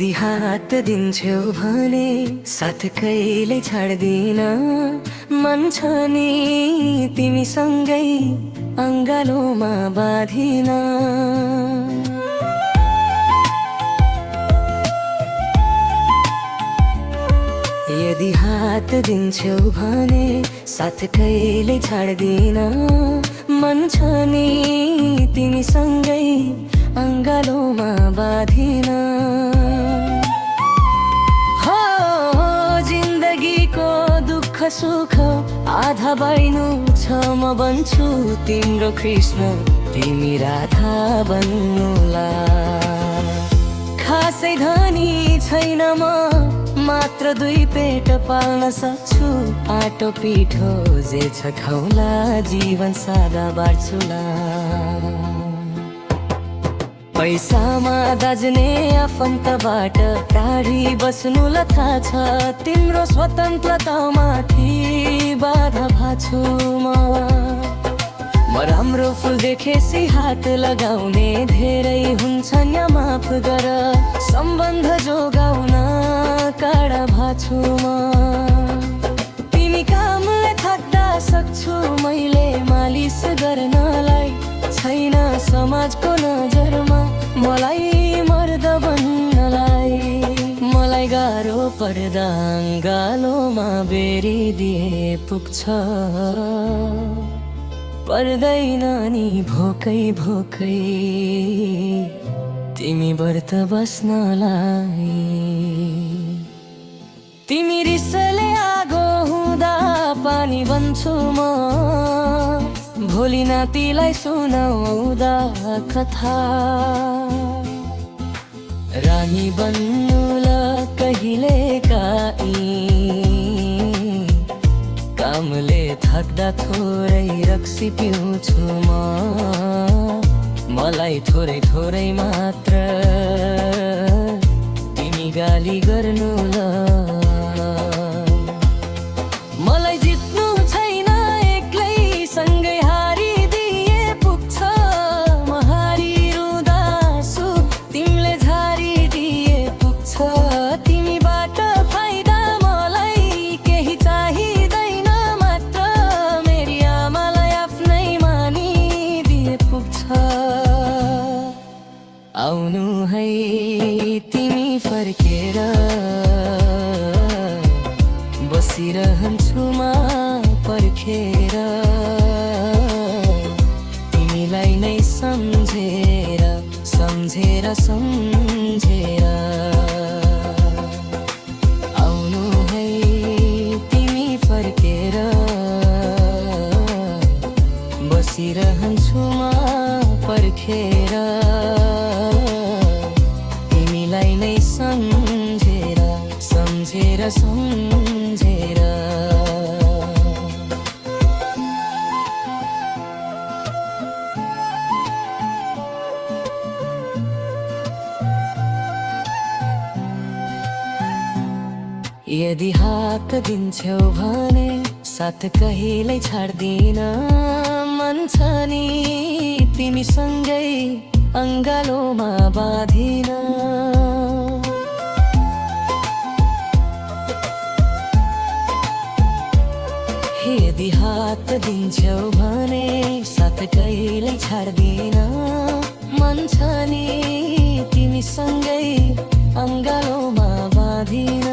यदि हात दिन्छौ भने साथ कहिले छाड्दिन। मन छ नि तिमीसँगै अङ्गालोमा बाँधिन। यदि हात दिन्छौ भने साथ कहिले छाड्दिन। मन छ नि तिमीसँगै अङ्गालोमा बाँधिन। हो जिन्दगीको दुःख सुख आधा बाइनु छ म बन्छु तिम्रो कृष्ण तिमी राधा बन्नुला। खासै धनी छैन म मात्र दुई पेट पाल्न सक्छु। आटो पिठो जे छ खाउला जीवन सादा बाँड्छुला। पैसामा दाज्ने आफन्तबाट टाढी बस्नुलाई थाहा छ। तिम्रो स्वतन्त्रतामाथि बाधा भाछु म राम्रो फुल देखेसी हात लगाउने धेरै हुन्छन् या माफ गर। सम्बन्ध जोगाउन काँडा भाछु तिमी कामले थक्दा सक्छु मैले मालिस गर्नलाई। छैन समाजको नजरमा मलाई मर्द बन्नलाई। मलाई गाह्रो पर्दा अङ्गालोमा बेरिदिए पुग्छ। पर्दैन नि भोकै भोकै तिमी व्रत बस्नलाई। तिमी रिसले आगो हुँदा पानी बन्छु म। भोलि नातिलाई सुनाउँदा कथा। रानी बन्नुला कहिले काहीँ कामले थक्दा थोरै रक्सी पिउँछु म। मलाई थोरै थोरै मात्र तिमी गाली गर्नुला। मलाई जित्नु छैन एक्लै सँगै हारिदिए पुग्छ। म हारिरुँदा आँसु तिमीले झारिदिए पुग्छ। तिमीबाट फाइदा मलाई केही चाहिँदैन मात्र मेरी आमालाई आफ्नै मानिदिए पुग्छ। आउनु है तिमी फर्केर बसिरहन्छु म पर्खेर। तिमीलाई नै सम्झेर सम्झेर सम्झेर। आउनु है तिमी फर्केर बसिरहन्छु म पर्खेर। तिमीलाई नै सम्झेर सम्झेर सम्झेर। यदि हात दिन्छौ भने साथ कहिल्यै छाड्दिन। मन छ नि तिमीसँगै अङ्गालोमा बाँधिन। यदि हात दिन्छौ भने साथ कहिल्यै छाड्दिन। मन छ नि तिमीसँगै अङ्गालोमा बाँधिन।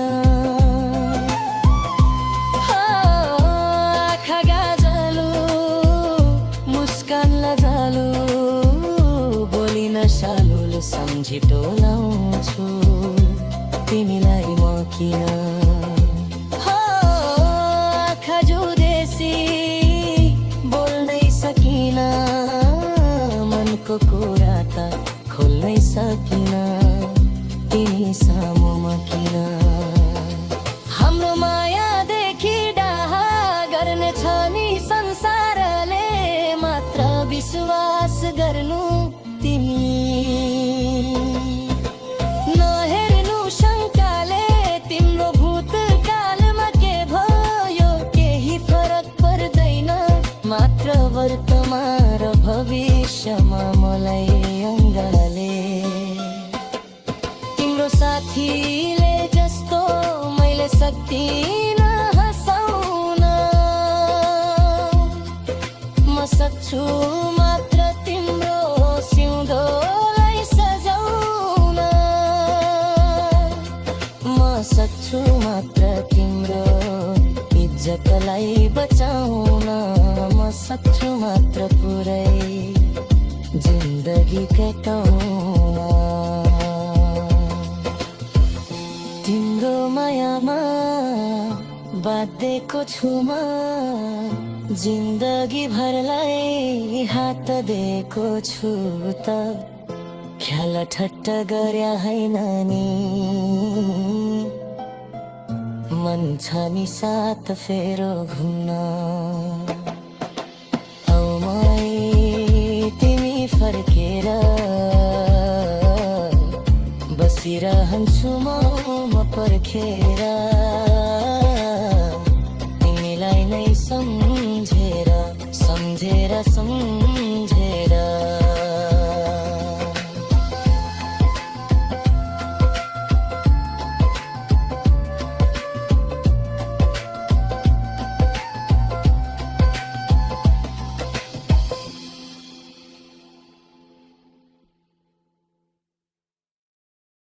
आँखा गाजलु मुस्कान लजालु बोली नसालुल सम्झी टोलाउँछु तिमीलाई म किन। आँखा जुदेसी बोल्नै सकिन मनको कुरा त खोल्नै सकिन तिमी सामु म किन। हाम्रो मायादेखि डाहा गर्ने छ नि संसारले मात्र विश्वास गर्नु तिमी। नहेर्नु शङ्काले तिम्रो भूतकालमा के भयो केही फरक पर्दैन। मात्र वर्तमान र भविष्यमा मलाई अङ्गाले। तिम्रो साथी सक्दिन हँसाउन म सक्छु मात्र तिम्रो सिउँदोलाई सजाउन म सक्छु मात्र तिम्रो इज्जतलाई बचाउन म सक्छु मात्र पुरै जिन्दगी कटाउन तिम्रो मायामा बाँधेको छु म जिन्दगी भरलाई हात दिएको छु त ख्याल ठट्ट गर्या होइन नि मन छ नि साथ फेरो घुम्न औ मै तिमी फर्केर बसिरहन्छु म पर्खेर